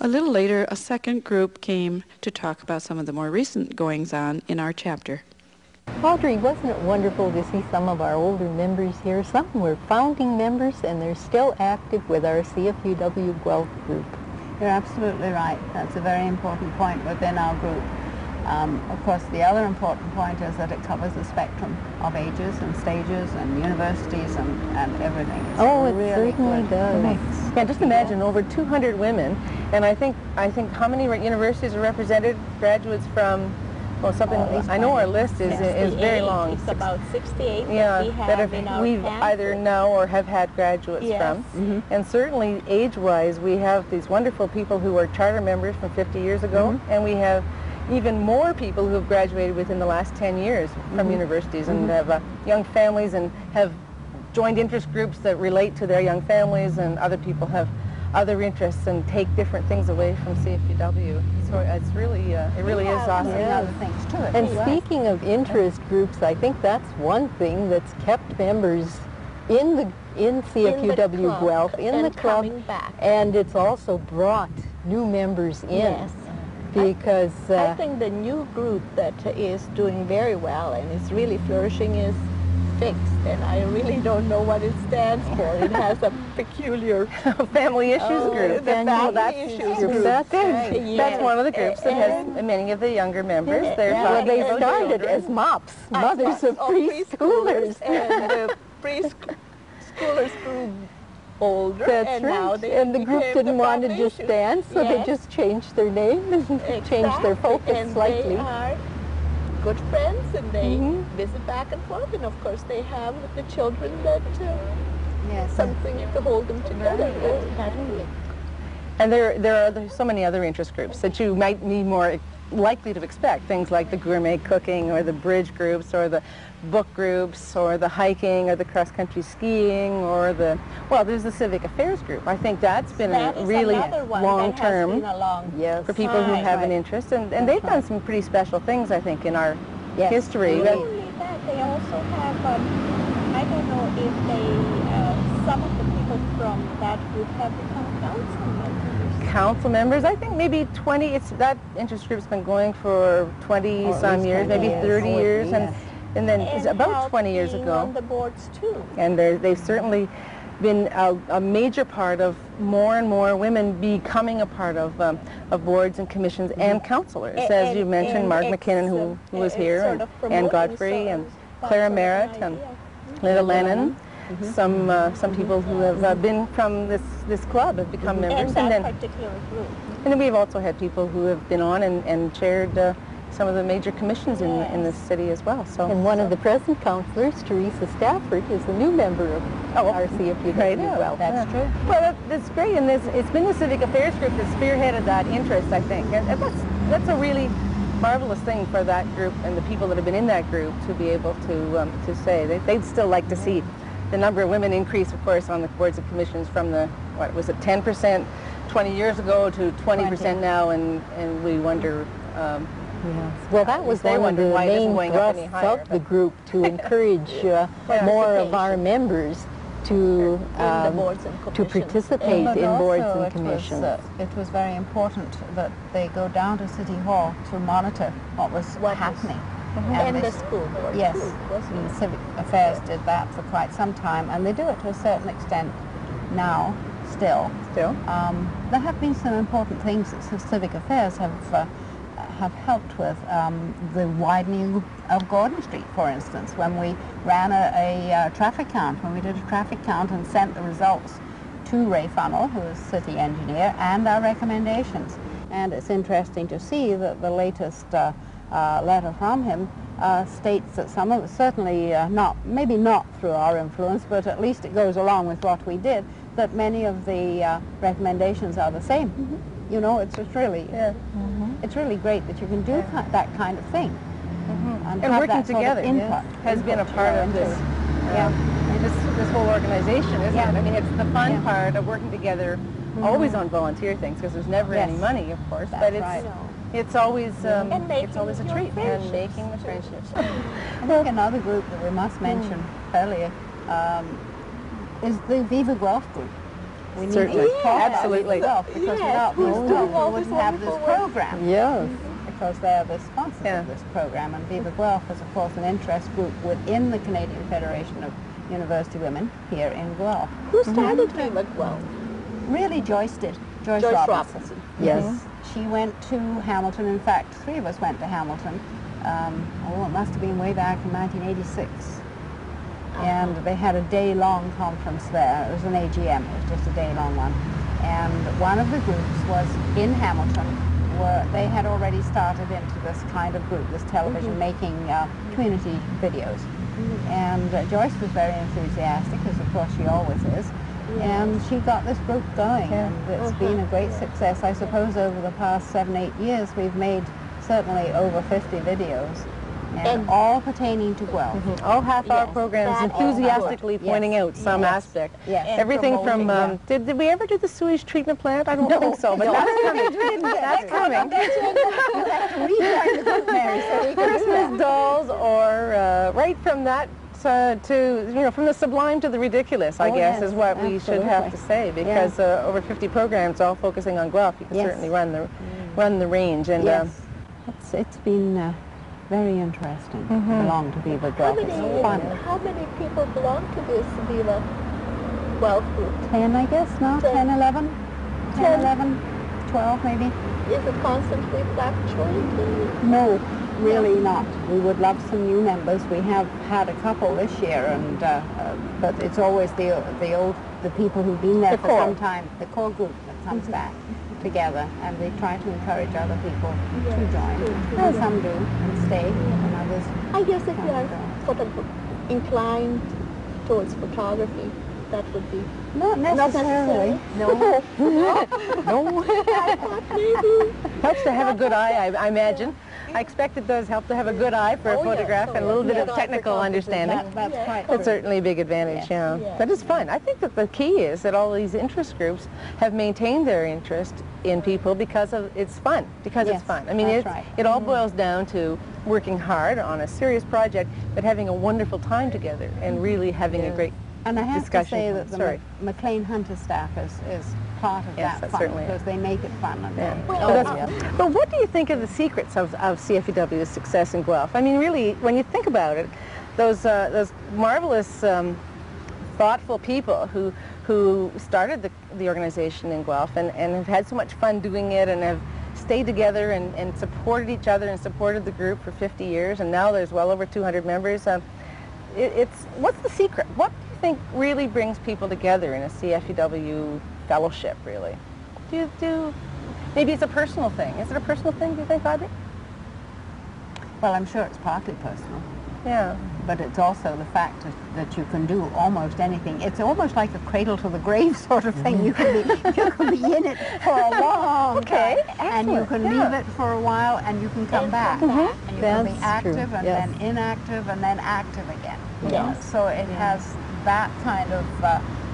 A little later, a second group came to talk about some of the more recent goings-on in our chapter. Audrey, wasn't it wonderful to see some of our older members here? Some were founding members, and they're still active with our CFUW Guelph group. You're absolutely right. That's a very important point within our group. Of course, the other important point is that it covers the spectrum of ages and stages and universities and everything. It's it really certainly does. mix. Yeah, just imagine over 200 women, and I think how many universities are represented? Graduates from, well, something. I know our list is very long. It's about 68 yeah, that we have in our we've camp. either know or have had graduates from. And certainly age-wise, we have these wonderful people who are charter members from 50 years ago, and we have even more people who have graduated within the last 10 years from universities and have young families and have joined interest groups that relate to their young families, and other people have other interests and take different things away from CFUW. So it's really, it really is awesome. Other things to it. And speaking of interest groups, I think that's one thing that's kept members in CFUW Guelph, in the club, and it's also brought new members in. Yes. Because I think the new group that is doing very well and is really flourishing is Fixed, and I really don't know what it stands for. It has a peculiar family issues group. The family issues group. That's it. Yes. That's one of the groups that has many of the younger members. Well, they started as MOPS, Mothers of Preschoolers. And the preschoolers grew older, That's and right. now they and the group didn't want to just dance, so yes. they just changed their name and changed their focus and slightly. They are good friends, and they visit back and forth, and of course they have the children that something to hold them together. And there are so many other interest groups that you might be more likely to expect, things like the gourmet cooking or the bridge groups or the book groups or the hiking or the cross-country skiing or there's the civic affairs group. I think that's been a really long-term for people who have an interest, and they've done some pretty special things, I think, in our history. Not only that, they also have, I don't know if they, some of the people from that group have become council members. Council members, I think maybe 20, that interest group's been going for 20-some years, maybe 30 years, and then it's about 20 years ago. On the boards too. And they've certainly been a major part of more and more women becoming a part of boards and commissions and councilors. As you mentioned, Mark McKinnon, who was here, and Godfrey, and Clara Merritt, and Lita Lennon. Some people who have been from this club have become members. And that particular group. And then we've also had people who have been on and chaired some of the major commissions in this city as well. So, and one of the present councillors, Teresa Stafford, is a new member of our CFUW. Right, well, that's true. Well, that's great, and it's been the civic affairs group that spearheaded that interest, I think, and that's a really marvelous thing for that group and the people that have been in that group to be able to say. They'd still like to see the number of women increase, of course, on the boards and commissions from the, 10% 20 years ago to 20% now, and we wonder. Well, that was one of the main thrusts of the group, to encourage more of our members to participate in boards and commissions. It was very important that they go down to City Hall to monitor what was happening. And the school board yes, too, the Civic Affairs did that for quite some time, and they do it to a certain extent now, still. There have been some important things that Civic Affairs have helped with. The widening of Gordon Street, for instance, when we ran a traffic count, when we did a traffic count and sent the results to Ray Funnell, who is city engineer, and our recommendations. And it's interesting to see that the latest letter from him states that some of it, certainly maybe not through our influence, but at least it goes along with what we did, that many of the recommendations are the same. You know, it's really great that you can do that kind of thing. And working together has been a part of this. This whole organization, isn't it? I mean, it's the fun part of working together, always on volunteer things, because there's never any money, of course, but it's always a treat, and making the friendships. I think another group that we must mention earlier is the Viva Guelph group. We need Certainly. to support that Absolutely. with Guelph, because without who's Guelph, doing we all wouldn't this have this wonderful work? program. Yes. Because they are the sponsors of this program, and Viva Guelph is, of course, an interest group within the Canadian Federation of University Women here in Guelph. Who started Viva Guelph? Really, Joyce did. Joyce Robinson. Yes. She went to Hamilton. In fact, 3 of us went to Hamilton. It must have been way back in 1986. And they had a day-long conference there. It was an AGM. It was just a day-long one. And one of the groups was in Hamilton, where they had already started into this kind of group, this television, making community videos. And Joyce was very enthusiastic, as of course she always is. And she got this group going, and it's been a great success. I suppose over the past 7-8 years, we've made certainly over 50 videos, and all pertaining to Guelph. All half-hour Yes, programs that is enthusiastically good. pointing out some Yes. aspect. Yes. And Everything from, promoting, did we ever do the sewage treatment plant? I don't think so, but that's coming. That's coming. Christmas dolls, or right from that to, from the sublime to the ridiculous, I guess, yes, is what we should have to say, because over 50 programs all focusing on Guelph. You can certainly run the range. And Yes. It's been very interesting to belong to Viva Guelph. It's fun. How many people belong to this Viva Guelph group? 10, I guess, now? 10, 11? 10, 11, 12 maybe? Is it constantly fluctuating? No, really not. We would love some new members. We have had a couple this year, and but it's always the people who've been there for some time, the core group that comes back together, and we try to encourage other people to join. And some do and stay, and others. I guess if you are sort of inclined towards photography, that would be Not necessarily. No. No. I thought maybe. Helps to have a good eye, I imagine. I expect it does help to have a good eye for a photograph and a little bit of technical understanding. That's quite That's true. certainly a big advantage, yeah. But it's fun. I think that the key is that all these interest groups have maintained their interest in people because it's fun. It's fun. I mean, it all boils down to working hard on a serious project, but having a wonderful time together and really having a great And I have discussion. to say that the McLean Hunter staff is part of that fun, because they make it fun. And But what do you think of the secrets of CFUW's success in Guelph? I mean, really, when you think about it, those marvelous, thoughtful people who started the organization in Guelph and have had so much fun doing it and have stayed together and supported each other and supported the group for 50 years, and now there's well over 200 members. What's the secret? What do you think really brings people together in a CFUW fellowship, really? Maybe it's a personal thing. Is it a personal thing, do you think, Audrey? well, I'm sure it's partly personal, Yeah. but it's also the fact that you can do almost anything. It's almost like a cradle to the grave sort of thing. You can be in it for a long time, and you can leave it for a while, and you can come back, and you can be active, and then inactive, and then active again. Yes. So it has that kind of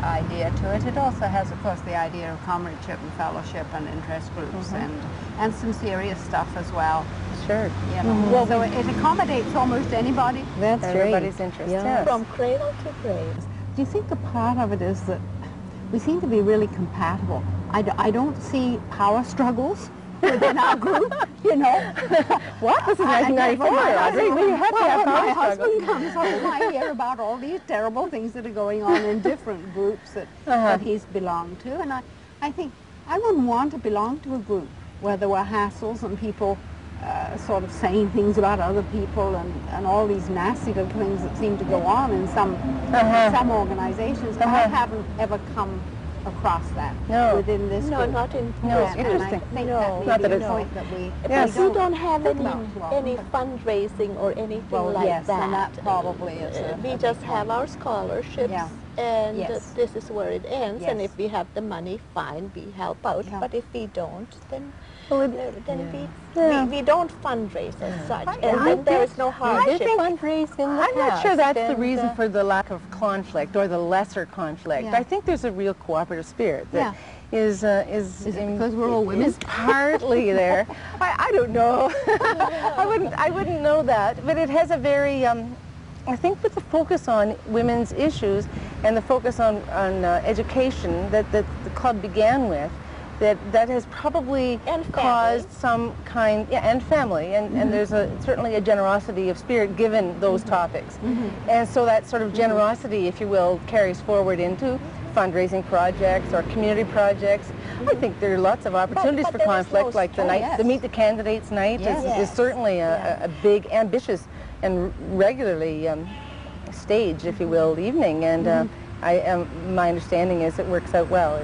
idea to it. It also has, of course, the idea of comradeship and fellowship and interest groups, and some serious stuff as well. Sure. You know. So it accommodates almost anybody. That's Everybody's interest. Yes. From cradle to grave. Do you think a part of it is that we seem to be really compatible? I don't see power struggles within our group, you know. What? This is 1994, Audrey. We have to have my power husband struggles. comes home, I hear about all these terrible things that are going on in different groups that he's belonged to, and I think I wouldn't want to belong to a group where there were hassles and people sort of saying things about other people and all these nasty little things that seem to go on in some organizations. I haven't ever come across that within this No, group. not in. No, And I interesting. think No. that may Not be that a it's- point that we We don't have Well, any fundraising or anything well, like yes, that. and that probably is a We big just have point. our scholarships, Yeah. and Yes. this is where it ends. And Yes. if we have the money, fine, we help out. Yeah. But if we don't, then Yeah. we don't fundraise as such, I and then there is no I hardship. did fundraise in the I'm not past, sure that's the and, reason for the lack of conflict or the lesser conflict. Yeah. I think there's a real cooperative spirit that is Is it because we're all women? Is partly there. I don't know. I wouldn't know that, but it has a very I think with the focus on women's issues and the focus on education that the club began with, that has probably caused some kind, and family, and there's certainly a generosity of spirit given those topics. And so that sort of generosity, if you will, carries forward into fundraising projects or community projects. I think there are lots of opportunities for conflict, like the Meet the Candidates night is certainly a big, ambitious, and regularly staged, if you will, evening. And my understanding is it works out well.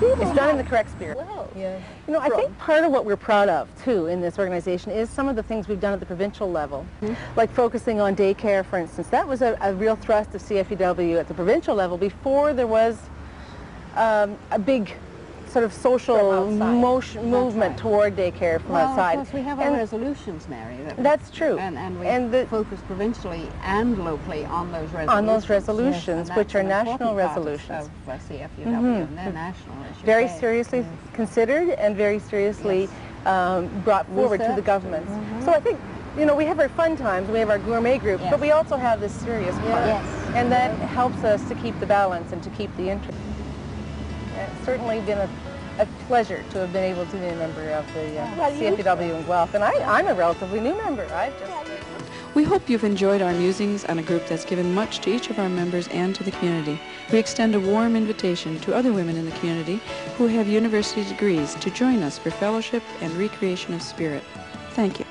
It's done in the correct spirit. You know, I think part of what we're proud of, too, in this organization is some of the things we've done at the provincial level, like focusing on daycare, for instance. That was a real thrust of CFUW at the provincial level before there was a big sort of social movement toward daycare from outside. Of course, we have our resolutions, Mary. That's true. And we focus provincially and locally on those resolutions. On those resolutions, which are national resolutions. Of CFUW, and they're national, as you very say. seriously considered and very seriously brought forward to the governments. So I think, you know, we have our fun times, we have our gourmet groups, but we also have this serious part. And that helps us to keep the balance and to keep the interest. It's certainly been a pleasure to have been able to be a member of the CFUW in Guelph. And I'm a relatively new member. We hope you've enjoyed our musings on a group that's given much to each of our members and to the community. We extend a warm invitation to other women in the community who have university degrees to join us for fellowship and recreation of spirit. Thank you.